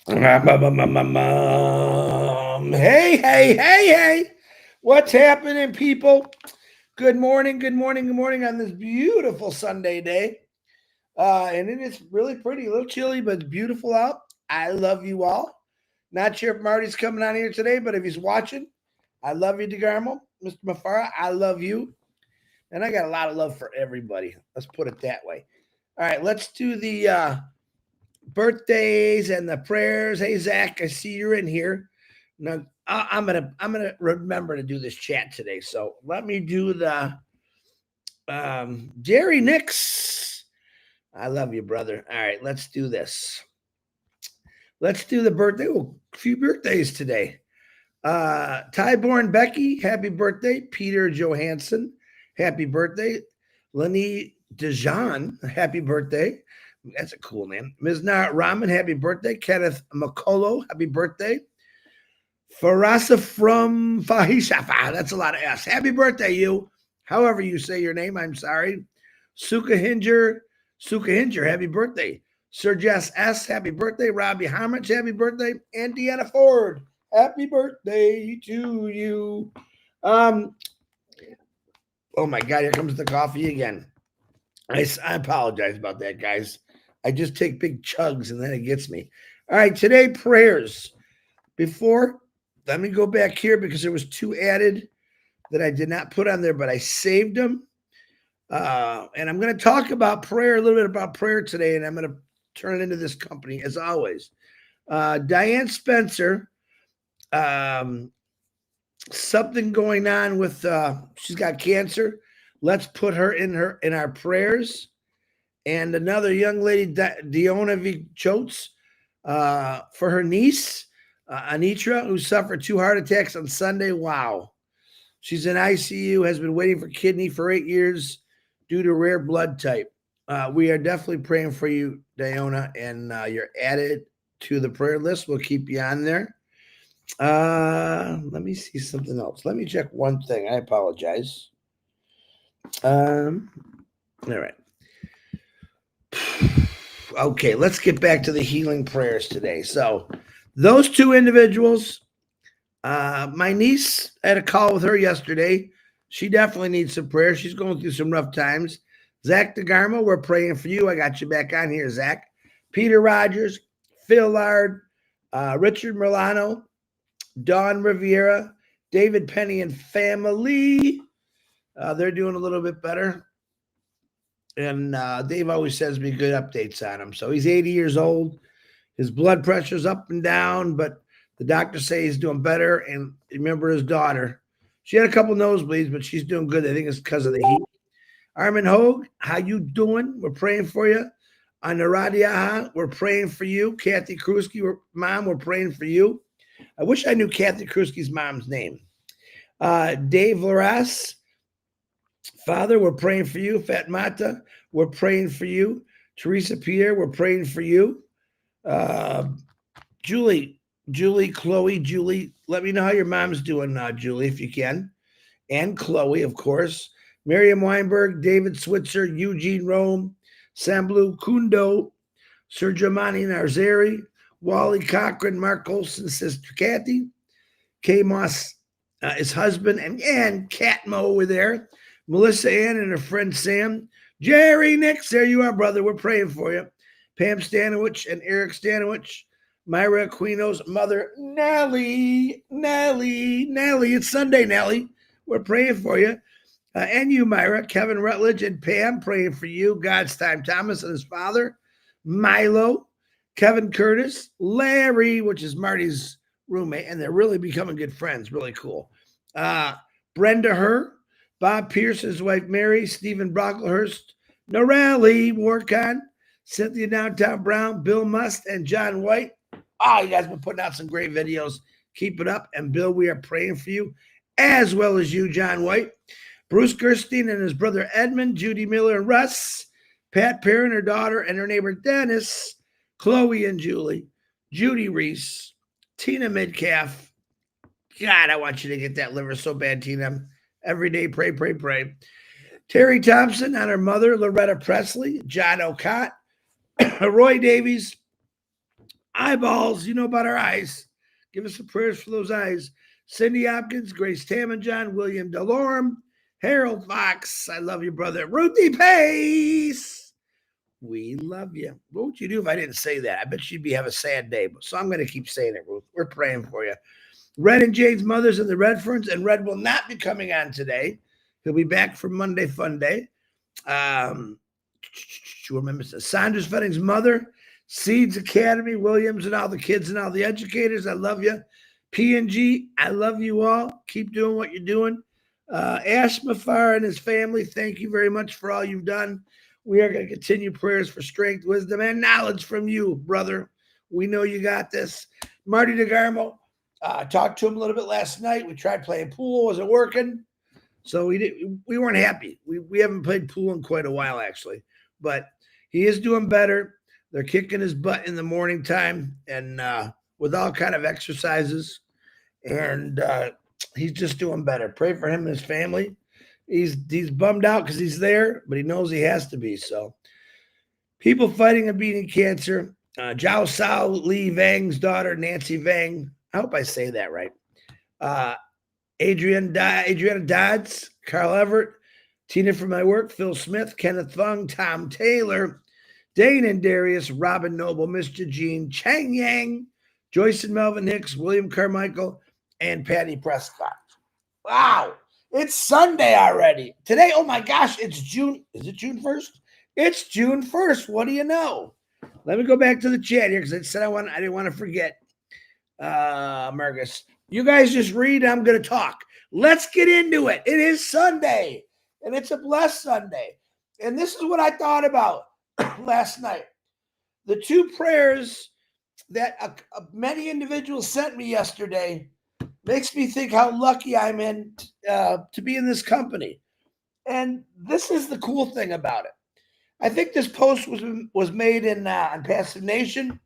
Hey, hey, hey, hey. What's happening, people? Good morning, good morning, good morning on this beautiful Sunday day. And it is really pretty, a little chilly, but it's beautiful out. I love you all. Not sure if Marty's coming on here today, but if he's watching, I love you, DeGarmo. Mr. Mafara, I love you. And I got a lot of love for everybody. Let's put it that way. All right, let's do the birthdays and the prayers. Hey Zach, I see you're in here. Now I'm gonna remember to do this chat today. So let me do the Jerry Nix. I love you, brother. All right, let's do this. Let's do the birthday. Oh, a few birthdays today. Tyborn Becky, happy birthday. Peter Johansson, happy birthday. Lenny Dejan, happy birthday. That's a cool name. Mizna Rahman, happy birthday. Kenneth McCullough, happy birthday. Farasa from Fahishafa, that's a lot of S. Happy birthday, you. However you say your name, I'm sorry. Suka Hinger, happy birthday. Sir Jess S, happy birthday. Robbie Hamrich, happy birthday. And Deanna Ford, happy birthday to you. Oh my God, here comes the coffee again. I apologize about that, guys. I just take big chugs and then it gets me. All right, today prayers. Before, let me go back here because there was two added that I did not put on there, but I saved them. And I'm going to talk about prayer, a little bit about prayer today, and I'm going to turn it into this company as always. Diane Spencer, something going on with she's got cancer. Let's put her in our prayers. And another young lady, Diona V. Chotes, for her niece, Anitra, who suffered 2 heart attacks on Sunday. Wow. She's in ICU, has been waiting for kidney for 8 years due to rare blood type. We are definitely praying for you, Diona, and you're added to the prayer list. We'll keep you on there. Let me see something else. Let me check one thing. I apologize. All right. Okay, let's get back to the healing prayers today. So, those two individuals, my niece, I had a call with her yesterday. She definitely needs some prayer. She's going through some rough times. Zach DeGarmo, we're praying for you. I got you back on here, Zach. Peter Rogers, Phil Lard, Richard Milano, Don Riviera, David Penny, and family. They're doing a little bit better. And Dave always sends me good updates on him. So he's 80 years old. His blood pressure's up and down, but the doctors say he's doing better. And remember his daughter. She had a couple nosebleeds, but she's doing good. I think it's because of the heat. Armin Hogue, how you doing? We're praying for you. Anaradia, we're praying for you. Kathy Kruski, mom, we're praying for you. I wish I knew Kathy Kruski's mom's name. Dave Laras, Father, we're praying for you. Fatmata, we're praying for you. Teresa Pierre, we're praying for you. Julie, Chloe, Julie, let me know how your mom's doing, Julie, if you can. And Chloe, of course. Miriam Weinberg, David Switzer, Eugene Rome, Samblu Kundo, Sir Giovanni Narzeri, Wally Cochran, Mark Olson, Sister Kathy, K. Moss, his husband, and Cat Mo were there. Melissa Ann and her friend Sam. Jerry Nix, there you are, brother. We're praying for you. Pam Stanowich and Eric Stanowich. Myra Aquino's mother, Nellie. It's Sunday, Nellie. We're praying for you. And you, Myra. Kevin Rutledge and Pam, praying for you. God's Time Thomas and his father. Milo. Kevin Curtis. Larry, which is Marty's roommate. And they're really becoming good friends. Really cool. Brenda Herr. Bob Pierce, his wife Mary, Stephen Brocklehurst, Norelli Warcon, Cynthia Downtown Brown, Bill Must, and John White. You guys been putting out some great videos. Keep it up. And Bill, we are praying for you, as well as you, John White. Bruce Gerstein and his brother Edmund, Judy Miller and Russ, Pat Perrin, her daughter, and her neighbor Dennis, Chloe and Julie, Judy Reese, Tina Midcalf. God, I want you to get that liver so bad, Tina. Every day, pray. Terry Thompson and her mother, Loretta Presley, John O'Cott, Roy Davies, eyeballs. You know about our eyes. Give us some prayers for those eyes. Cindy Hopkins, Grace Tamanjon, William Delorme, Harold Fox. I love you, brother. Ruthie Pace. We love you. What would you do if I didn't say that? I bet you'd have a sad day. So I'm going to keep saying it, Ruth. We're praying for you. Red and Jade's mothers and the Redferns, and Red will not be coming on today. He'll be back for Monday Fun Day. You remember Saunders Fenning's mother, Seeds Academy, Williams, and all the kids and all the educators. I love you. P&G, I love you all. Keep doing what you're doing. Ash Mafar and his family, thank you very much for all you've done. We are going to continue prayers for strength, wisdom, and knowledge from you, brother. We know you got this. Marty DeGarmo, talked to him a little bit last night. We tried playing pool. Wasn't working. So we weren't happy. We haven't played pool in quite a while, actually. But he is doing better. They're kicking his butt in the morning time and with all kind of exercises. And he's just doing better. Pray for him and his family. He's bummed out because he's there, but he knows he has to be. So people fighting and beating cancer. Zhao Sao Li Vang's daughter, Nancy Vang. I hope I say that right. Adriana Dodds, Carl Everett, Tina from my work, Phil Smith, Kenneth Thung, Tom Taylor, Dane and Darius, Robin Noble, Mr. Jean, Chang Yang, Joyce and Melvin Hicks, William Carmichael, and Patty Prescott. Wow, it's Sunday already. Today, oh my gosh, it's June. Is it June 1st? It's June 1st. What do you know? Let me go back to the chat here because I said I didn't want to forget. Marcus, you guys just read. I'm going to talk. Let's get into it. It is Sunday, and it's a blessed Sunday. And this is what I thought about last night. The two prayers that many individuals sent me yesterday makes me think how lucky I'm in to be in this company. And this is the cool thing about it. I think this post was made on Passive Nation,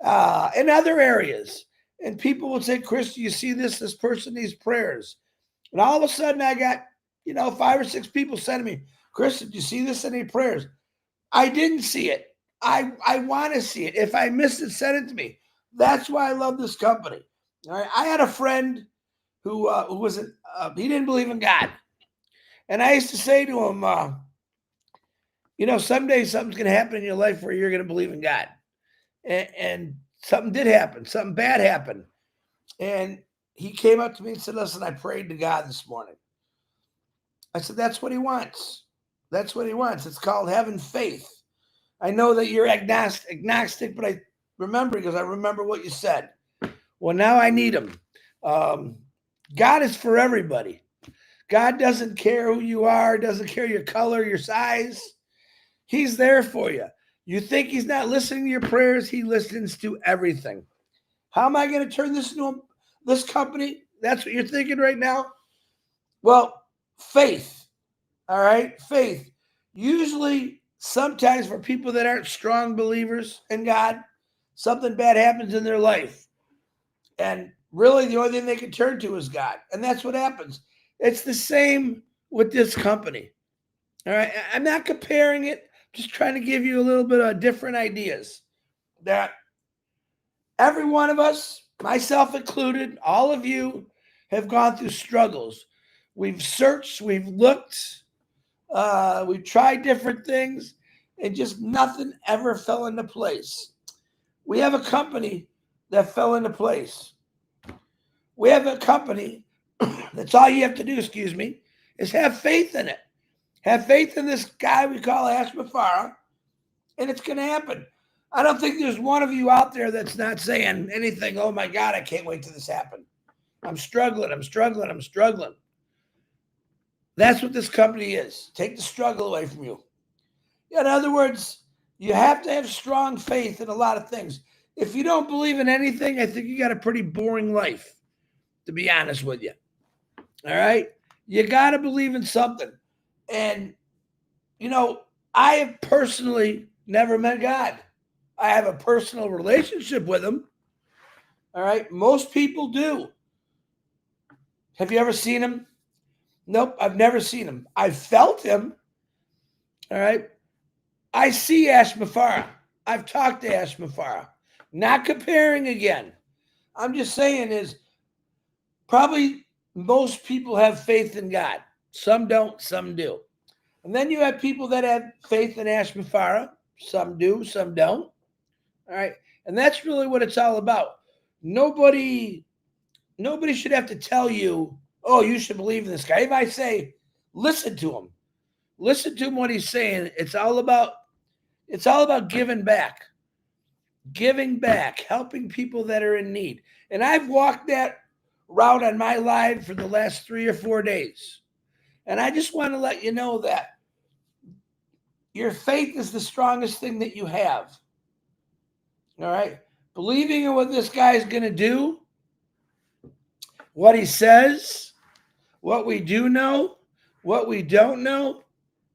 in other areas. And people would say, Chris, do you see this? This person needs prayers. And all of a sudden I got, 5 or 6 people sending me, Chris, did you see this? Any prayers? I didn't see it. I want to see it. If I missed it, send it to me. That's why I love this company. All right. I had a friend who he didn't believe in God. And I used to say to him, someday something's going to happen in your life where you're going to believe in God. And something did happen. Something bad happened. And he came up to me and said, listen, I prayed to God this morning. I said, that's what he wants. That's what he wants. It's called having faith. I know that you're agnostic, but I remember because I remember what you said. Well, now I need him. God is for everybody. God doesn't care who you are, doesn't care your color, your size. He's there for you. You think he's not listening to your prayers? He listens to everything. How am I going to turn this into this company? That's what you're thinking right now? Well, faith. All right? Faith. Usually, sometimes for people that aren't strong believers in God, something bad happens in their life. And really, the only thing they can turn to is God. And that's what happens. It's the same with this company. All right? I'm not comparing it. Just trying to give you a little bit of different ideas that every one of us, myself included, all of you have gone through struggles. We've searched, we've looked, we've tried different things, and just nothing ever fell into place. We have a company that fell into place. We have a company that's all you have to do, is have faith in it. Have faith in this guy we call Ash Mafara, and it's going to happen. I don't think there's one of you out there that's not saying anything, oh my God, I can't wait till this happens. I'm struggling. That's what this company is. Take the struggle away from you. In other words, you have to have strong faith in a lot of things. If you don't believe in anything, I think you got a pretty boring life, to be honest with you. All right? You got to believe in something. And, I have personally never met God. I have a personal relationship with him. All right? Most people do. Have you ever seen him? Nope, I've never seen him. I've felt him. All right? I see Ash Mafara. I've talked to Ash Mafara. Not comparing again. I'm just saying is probably most people have faith in God. Some don't, some do. And then you have people that have faith in Ashmafara. Some do, some don't. All right. And that's really what it's all about. Nobody should have to tell you, oh, you should believe in this guy. If I say, listen to him. Listen to him what he's saying. It's all about giving back. Giving back, helping people that are in need. And I've walked that route on my live for the last 3 or 4 days. And I just want to let you know that your faith is the strongest thing that you have. All right. Believing in what this guy is going to do, what he says, what we do know, what we don't know,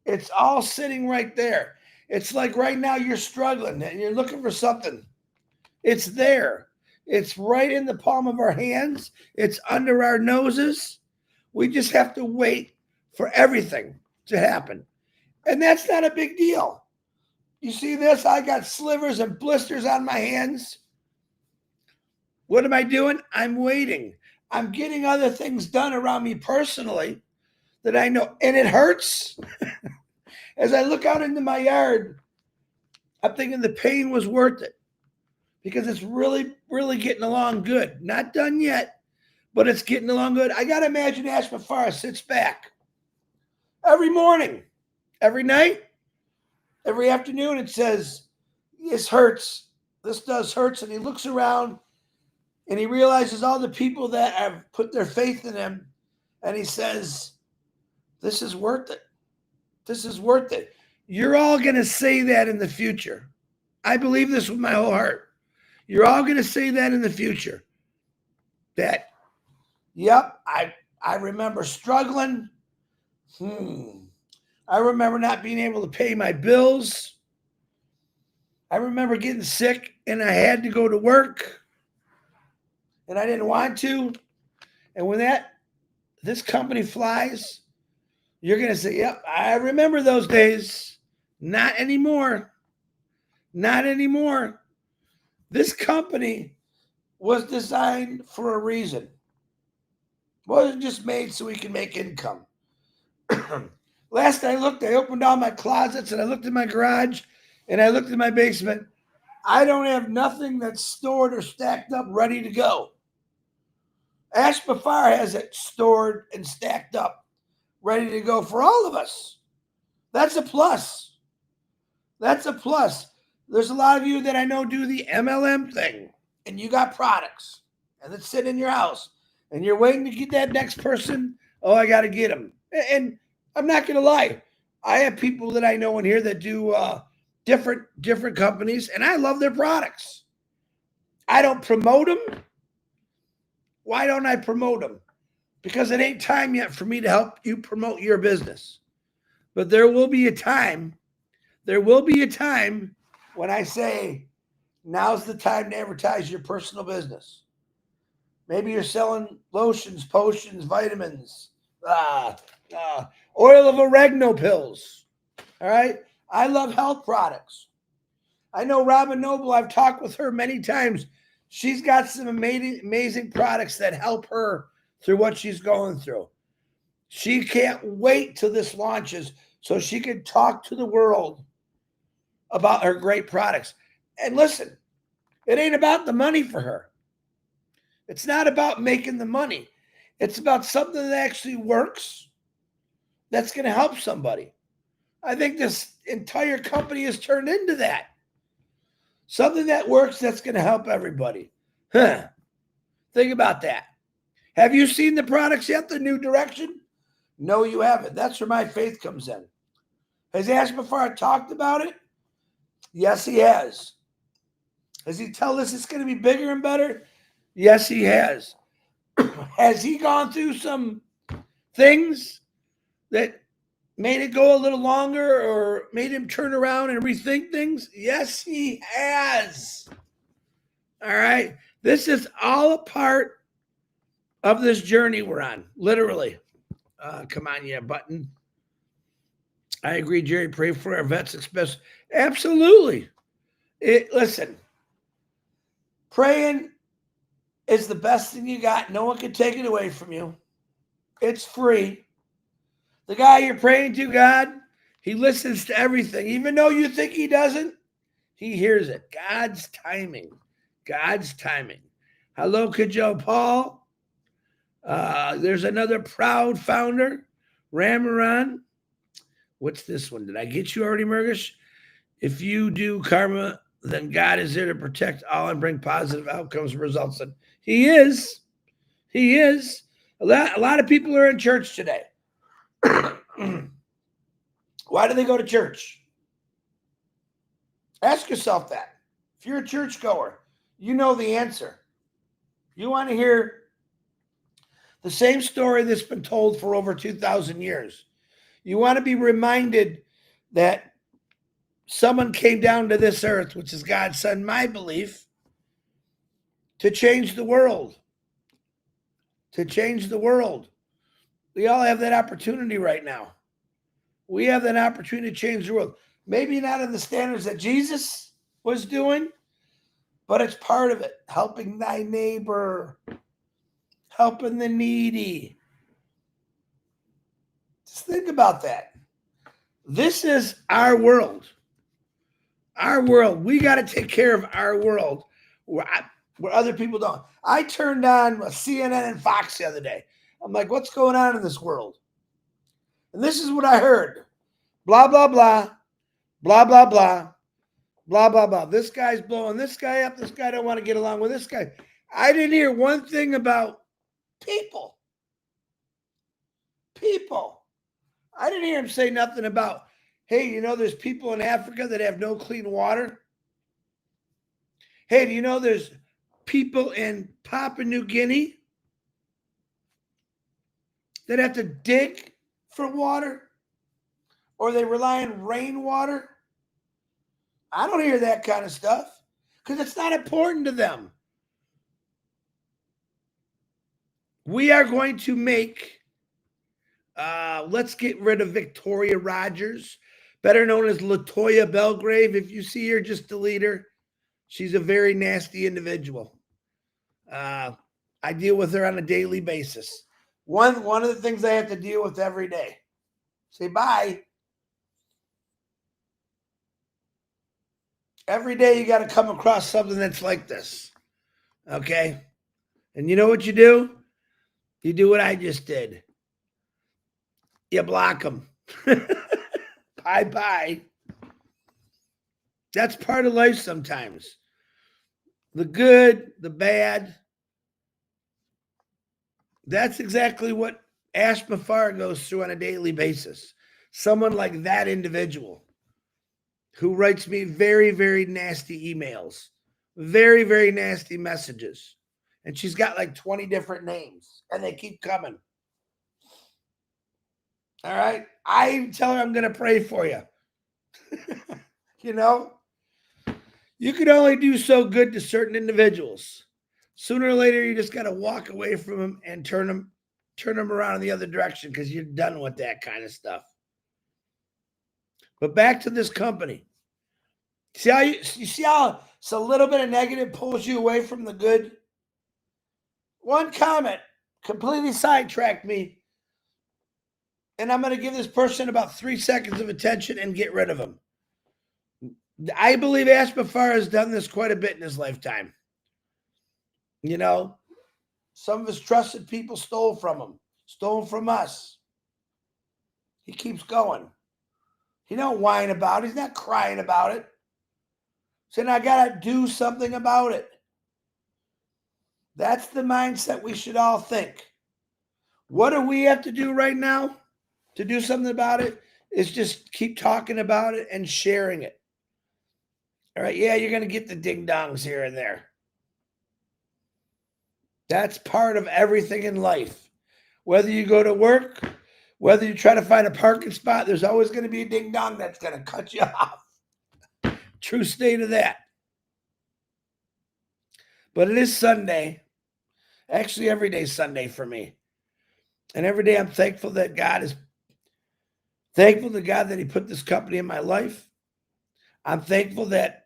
it's all sitting right there. It's like right now you're struggling and you're looking for something. It's there. It's right in the palm of our hands. It's under our noses. We just have to wait for everything to happen. And that's not a big deal. You see this? I got slivers and blisters on my hands. What am I doing? I'm waiting. I'm getting other things done around me personally that I know. And it hurts. As I look out into my yard, I'm thinking the pain was worth it because it's really, really getting along good. Not done yet, but it's getting along good. I got to imagine Ashmafara sits back every morning, every night, every afternoon. It says, this hurts. This does hurts. And he looks around and he realizes all the people that have put their faith in him. And he says, this is worth it. This is worth it. You're all going to say that in the future. I believe this with my whole heart. You're all going to say that in the future. That, yep, I remember struggling. I remember not being able to pay my bills. I remember getting sick and I had to go to work and I didn't want to. And when this company flies, you're going to say, yep, I remember those days. Not anymore. Not anymore. This company was designed for a reason. It wasn't just made so we can make income. Last I looked, I opened all my closets and I looked in my garage and I looked in my basement. I don't have nothing that's stored or stacked up ready to go. Ashmafara has it stored and stacked up, ready to go for all of us. That's a plus. That's a plus. There's a lot of you that I know do the MLM thing, and you got products, and that sit in your house, and you're waiting to get that next person. Oh, I got to get them. And I'm not going to lie. I have people that I know in here that do different companies, and I love their products. I don't promote them. Why don't I promote them? Because it ain't time yet for me to help you promote your business. But there will be a time. There will be a time when I say, now's the time to advertise your personal business. Maybe you're selling lotions, potions, vitamins, oil of oregano pills. All right. I love health products. I know Robin Noble. I've talked with her many times. She's got some amazing products that help her through what she's going through. She can't wait till this launches so she can talk to the world about her great products. And listen, it ain't about the money for her. It's not about making the money. It's about something that actually works that's going to help somebody. I think this entire company has turned into that. Something that works that's going to help everybody. Think about that. Have you seen the products yet, the new direction? No, you haven't. That's where my faith comes in. Has Ashmafara talked about it? Yes, he has. Has he told us it's going to be bigger and better? Yes, he has. Has he gone through some things that made it go a little longer or made him turn around and rethink things? Yes, he has. All right. This is all a part of this journey we're on, literally. Come on, yeah, button. I agree, Jerry. Pray for our vets, especially. Absolutely. Listen, Praying is the best thing you got. No one can take it away from you. It's free. The guy you're praying to, God, he listens to everything. Even though you think he doesn't, he hears it. God's timing. God's timing. Hello, Kajo Paul. There's another proud founder, Ramaran. What's this one? Did I get you already, Murgish? If you do karma, then God is there to protect all and bring positive outcomes and results. And he is. He is. A lot of people are in church today. Why do they go to church? Ask yourself that. If you're a churchgoer, you know the answer. You want to hear the same story that's been told for over 2,000 years. You want to be reminded that someone came down to this earth, which is God's son, my belief, to change the world. To change the world. We all have that opportunity right now. We have that opportunity to change the world. Maybe not in the standards that Jesus was doing, but it's part of it. Helping thy neighbor, helping the needy. Just think about that. This is our world. Our world. We got to take care of our world where other people don't. I turned on CNN and Fox the other day. I'm like, what's going on in this world? And this is what I heard. Blah, blah, blah. Blah, blah, blah. Blah, blah, blah. This guy's blowing this guy up. This guy don't want to get along with this guy. I didn't hear one thing about people. People. I didn't hear him say nothing about, hey, you know, there's people in Africa that have no clean water. Hey, do you know there's people in Papua New Guinea that have to dig for water? Or they rely on rainwater? I don't hear that kind of stuff because it's not important to them. We are going to make, let's get rid of Victoria Rogers, better known as LaToya Belgrave. If you see her, just delete her. She's a very nasty individual. I deal with her on a daily basis. One of the things I have to deal with every day. Say bye. Every day you got to come across something that's like this. Okay? And you know what you do? You do what I just did. You block them. Bye-bye. That's part of life sometimes. The good, the bad. That's exactly what Ash Mafar goes through on a daily basis. Someone like that individual who writes me very, very nasty emails, very, very nasty messages. And she's got like 20 different names, and they keep coming. All right? I tell her I'm going to pray for you. You know? You can only do so good to certain individuals. Sooner or later, you just got to walk away from them and turn them around in the other direction because you're done with that kind of stuff. But back to this company. See how you see how it's a little bit of negative pulls you away from the good? One comment completely sidetracked me. And I'm going to give this person about 3 seconds of attention and get rid of him. I believe Ash Mafar has done this quite a bit in his lifetime. You know, some of his trusted people stole from him, stole from us. He keeps going. He don't whine about it. He's not crying about it. Saying, I got to do something about it. That's the mindset we should all think. What do we have to do right now to do something about it? Is just keep talking about it and sharing it. All right, yeah, you're going to get the ding-dongs here and there. That's part of everything in life. Whether you go to work, whether you try to find a parking spot, there's always going to be a ding-dong that's going to cut you off. True state of that. But it is Sunday. Actually, every day is Sunday for me. And every day I'm thankful that that he put this company in my life. I'm thankful that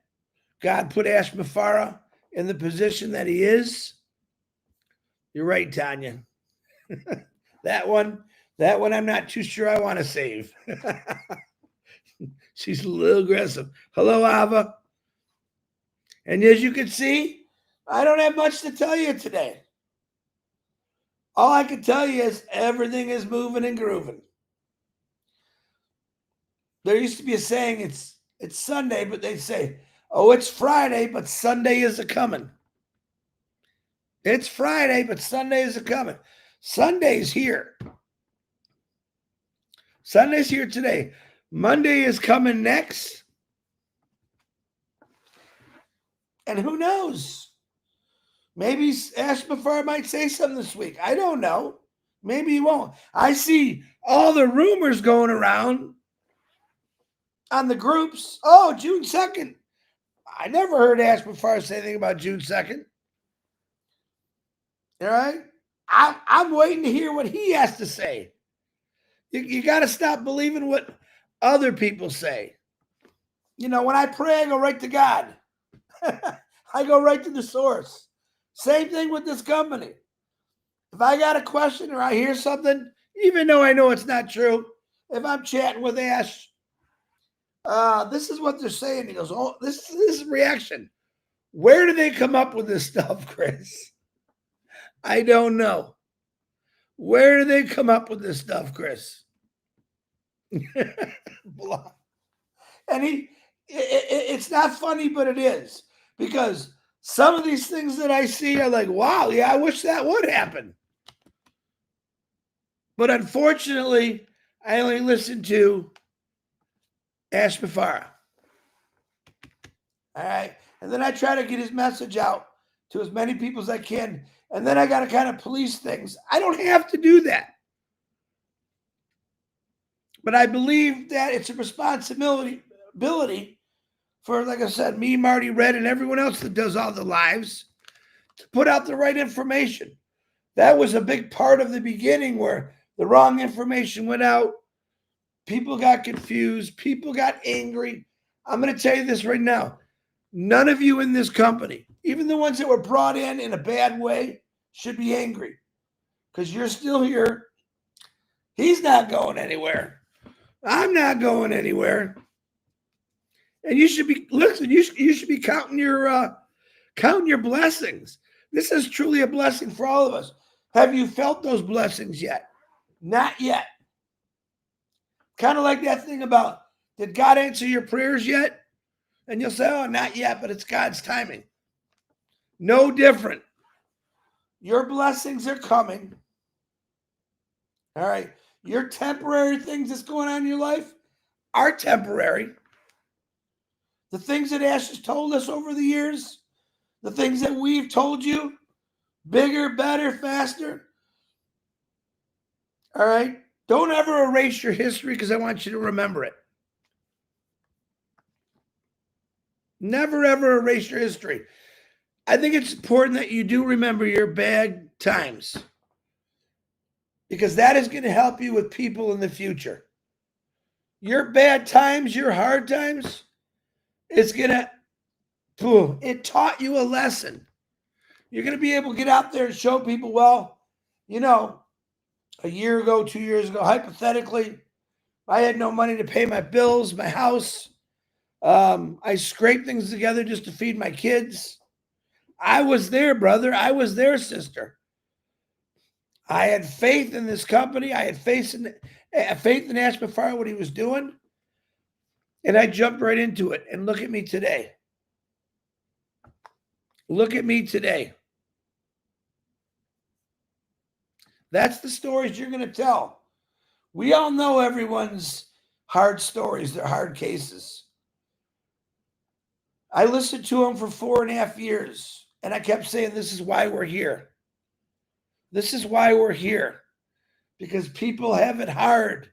God put Ash Mafara in the position that he is, you're right, Tanya. that one I'm not too sure I want to save. She's a little aggressive. Hello, Ava. And as you can see, I don't have much to tell you today. All I can tell you is everything is moving and grooving. There used to be a saying, it's Sunday, but they say, oh, it's Friday, but Sunday is a-coming. It's Friday, but Sunday is a-coming. Sunday's here. Sunday's here today. Monday is coming next. And who knows? Maybe Ash Bafar might say something this week. I don't know. Maybe he won't. I see all the rumors going around on the groups. Oh, June 2nd. I never heard Ash Bafar say anything about June 2nd. All right? I'm waiting to hear what he has to say. You got to stop believing what other people say. You know, when I pray, I go right to God. I go right to the source. Same thing with this company. If I got a question or I hear something, even though I know it's not true, if I'm chatting with Ash, this is what they're saying. He goes, oh, this is reaction. Where do they come up with this stuff, Chris? I don't know. Where do they come up with this stuff, Chris? And it's not funny, but it is. Because some of these things that I see are like, wow, yeah, I wish that would happen. But unfortunately, I only listen to Ash Bafara. All right. And then I try to get his message out to as many people as I can. And then I got to kind of police things. I don't have to do that. But I believe that it's a responsibility for, like I said, me, Marty, Red, and everyone else that does all the lives to put out the right information. That was a big part of the beginning where the wrong information went out. People got confused. People got angry. I'm going to tell you this right now. None of you in this company, even the ones that were brought in a bad way, should be angry because you're still here. He's not going anywhere. I'm not going anywhere. And you should be, listen, you should be counting your blessings. This is truly a blessing for all of us. Have you felt those blessings yet? Not yet. Kind of like that thing about, did God answer your prayers yet? And you'll say, oh, not yet, but it's God's timing. No different. Your blessings are coming. All right. Your temporary things that's going on in your life are temporary. The things that Ash has told us over the years, the things that we've told you, bigger, better, faster. All right. Don't ever erase your history because I want you to remember it. Never, ever erase your history. I think it's important that you do remember your bad times because that is going to help you with people in the future. Your bad times, your hard times, it's going to, it taught you a lesson. You're going to be able to get out there and show people, well, you know, a year ago, 2 years ago, hypothetically, I had no money to pay my bills, my house. I scraped things together just to feed my kids. I was there, brother. I was there, sister. I had faith in this company. I had faith in Ash Bafar, what he was doing. And I jumped right into it. And look at me today. Look at me today. That's the stories you're going to tell. We all know everyone's hard stories, their hard cases. I listened to them for 4.5 years, and I kept saying, this is why we're here. This is why we're here, because people have it hard.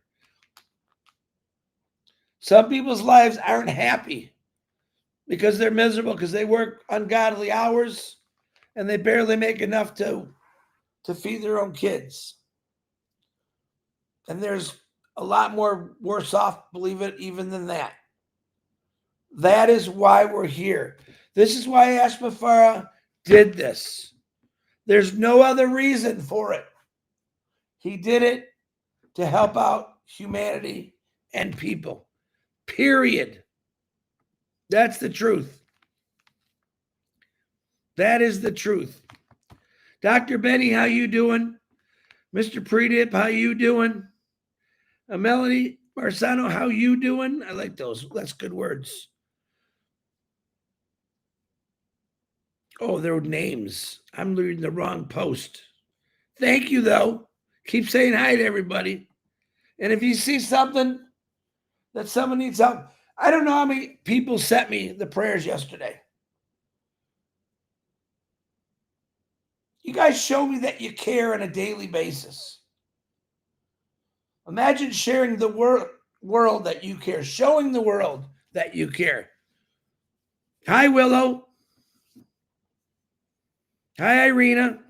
Some people's lives aren't happy because they're miserable, because they work ungodly hours, and they barely make enough to feed their own kids. And there's a lot more worse off, believe it, even than that. That is why we're here. This is why Ashmafara did this. There's no other reason for it. He did it to help out humanity and people. Period. That's the truth. That is the truth. Dr. Benny, how you doing? Mr. Predip, how you doing? Melanie Marsano, how you doing? I like those. That's good words. Oh, they're names. I'm reading the wrong post. Thank you, though. Keep saying hi to everybody. And if you see something that someone needs help, I don't know how many people sent me the prayers yesterday. You guys show me that you care on a daily basis. Imagine sharing the world that you care, showing the world that you care. Hi, Willow. Hi, Irina.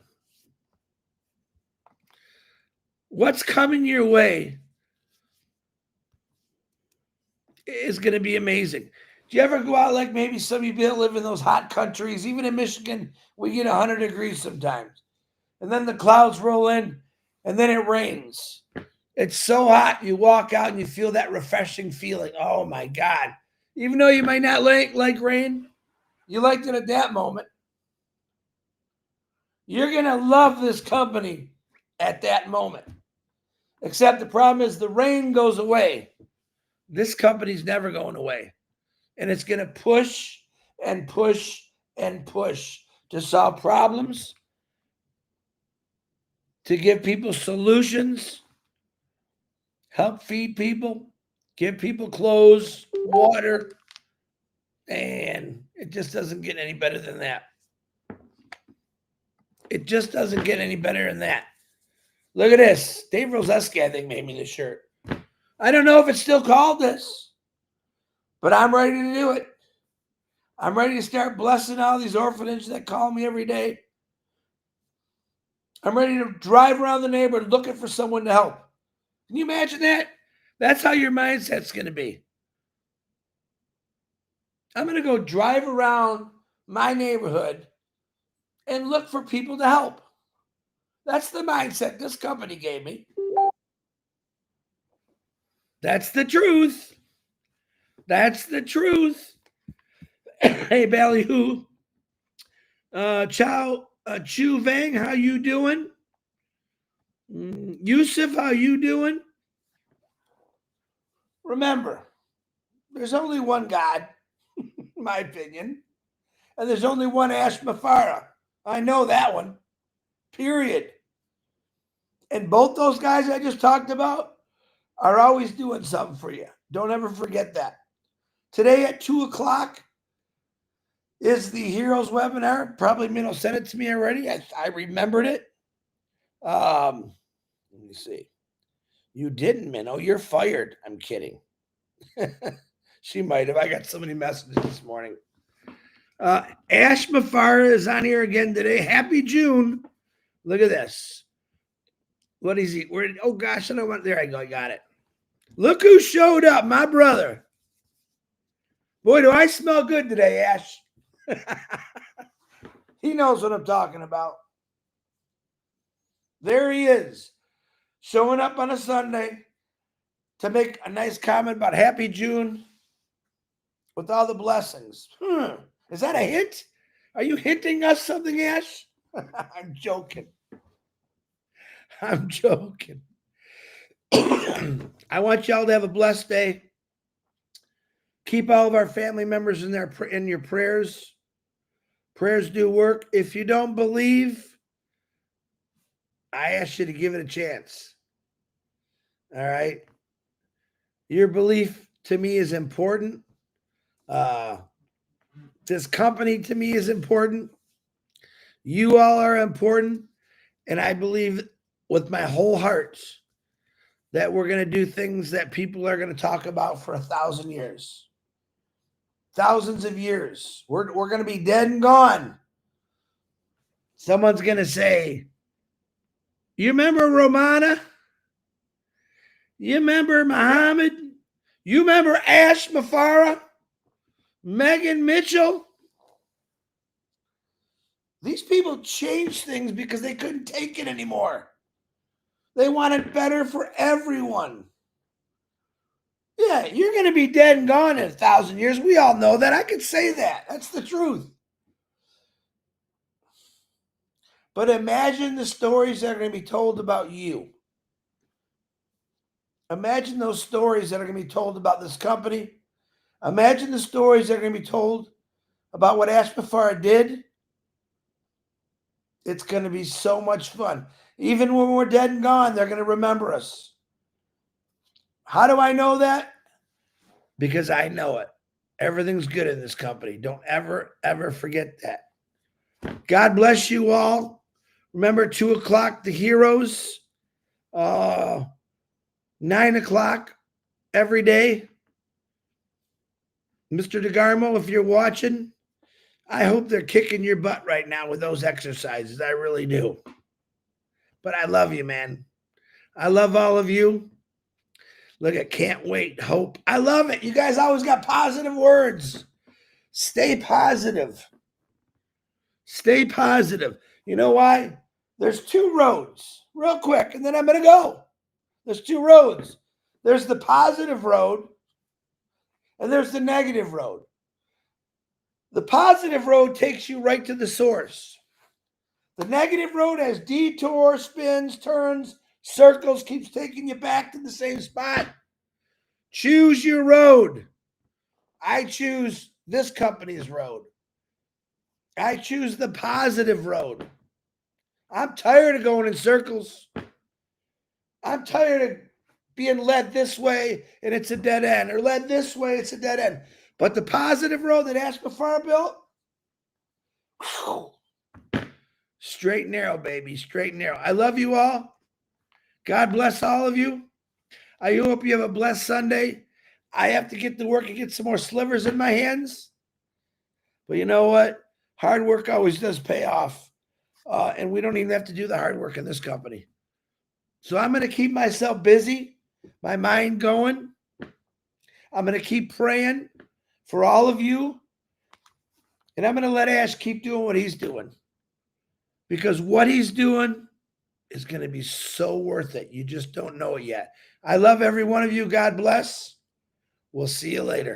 What's coming your way is going to be amazing. Do you ever go out like maybe some of you that live in those hot countries? Even in Michigan, we get 100 degrees sometimes. And then the clouds roll in, and then it rains. It's so hot, you walk out and you feel that refreshing feeling. Oh, my God. Even though you might not like rain, you liked it at that moment. You're going to love this company at that moment. Except the problem is the rain goes away. This company's never going away. And it's going to push and push and push to solve problems, to give people solutions, help feed people, give people clothes, water, and it just doesn't get any better than that. It just doesn't get any better than that. Look at this. Dave Roseski, I think, made me this shirt. I don't know if it's still called this, but I'm ready to do it. I'm ready to start blessing all these orphanages that call me every day. I'm ready to drive around the neighborhood looking for someone to help. Can you imagine that? That's how your mindset's going to be. I'm going to go drive around my neighborhood and look for people to help. That's the mindset this company gave me. That's the truth. That's the truth. Hey, Ballyhoo. Chu Vang, how you doing? Yusuf, how you doing? Remember, there's only one God, in my opinion, and there's only one Ashmafara. I know that one. Period. And both those guys I just talked about are always doing something for you. Don't ever forget that. Today at 2:00 is the Heroes webinar. Probably Minnow sent it to me already. I remembered it. Let me see. You didn't, Minnow. You're fired. I'm kidding. She might have. I got so many messages this morning. Ash Mafara is on here again today. Happy June. Look at this. What is he? Where? Oh, gosh. I don't want. There I go. I got it. Look who showed up. My brother. Boy, do I smell good today, Ash. He knows what I'm talking about. There he is, showing up on a Sunday to make a nice comment about Happy June with all the blessings. Is that a hint? Are you hinting us something, Ash? I'm joking. I'm joking. I want y'all to have a blessed day. Keep all of our family members in your prayers. Prayers do work. If you don't believe, I ask you to give it a chance. All right? Your belief to me is important. This company to me is important. You all are important. And I believe with my whole heart that we're going to do things that people are going to talk about for 1,000 years. Thousands of years. We're going to be dead and gone. Someone's going to say, you remember Romana? You remember Muhammad? You remember Ash Mafara? Megan Mitchell? These people changed things because they couldn't take it anymore. They want it better for everyone. Yeah, you're going to be dead and gone in 1,000 years. We all know that. I could say that. That's the truth. But imagine the stories that are going to be told about you. Imagine those stories that are going to be told about this company. Imagine the stories that are going to be told about what Ashmafar did. It's going to be so much fun. Even when we're dead and gone, they're going to remember us. How do I know that? Because I know it. Everything's good in this company. Don't ever, ever forget that. God bless you all. Remember, 2 o'clock, the heroes. 9 o'clock every day. Mr. DeGarmo, if you're watching, I hope they're kicking your butt right now with those exercises. I really do. But I love you, man. I love all of you. Look, I can't wait. Hope. I love it. You guys always got positive words. Stay positive. Stay positive. You know why? There's 2 roads, real quick, and then I'm going to go. There's 2 roads. There's the positive road, and there's the negative road. The positive road takes you right to the source. The negative road has detours, spins, turns, circles, keeps taking you back to the same spot. Choose your road. I choose this company's road. I choose the positive road. I'm tired of going in circles. I'm tired of being led this way and it's a dead end, or led this way, it's a dead end. But the positive road that Ashmafar built, straight and narrow, baby, straight and narrow. I love you all. God bless all of you. I hope you have a blessed Sunday. I have to get to work and get some more slivers in my hands. But you know what? Hard work always does pay off. And we don't even have to do the hard work in this company. So I'm going to keep myself busy, my mind going. I'm going to keep praying for all of you. And I'm going to let Ash keep doing what he's doing. Because what he's doing is going to be so worth it. You just don't know it yet. I love every one of you. God bless. We'll see you later.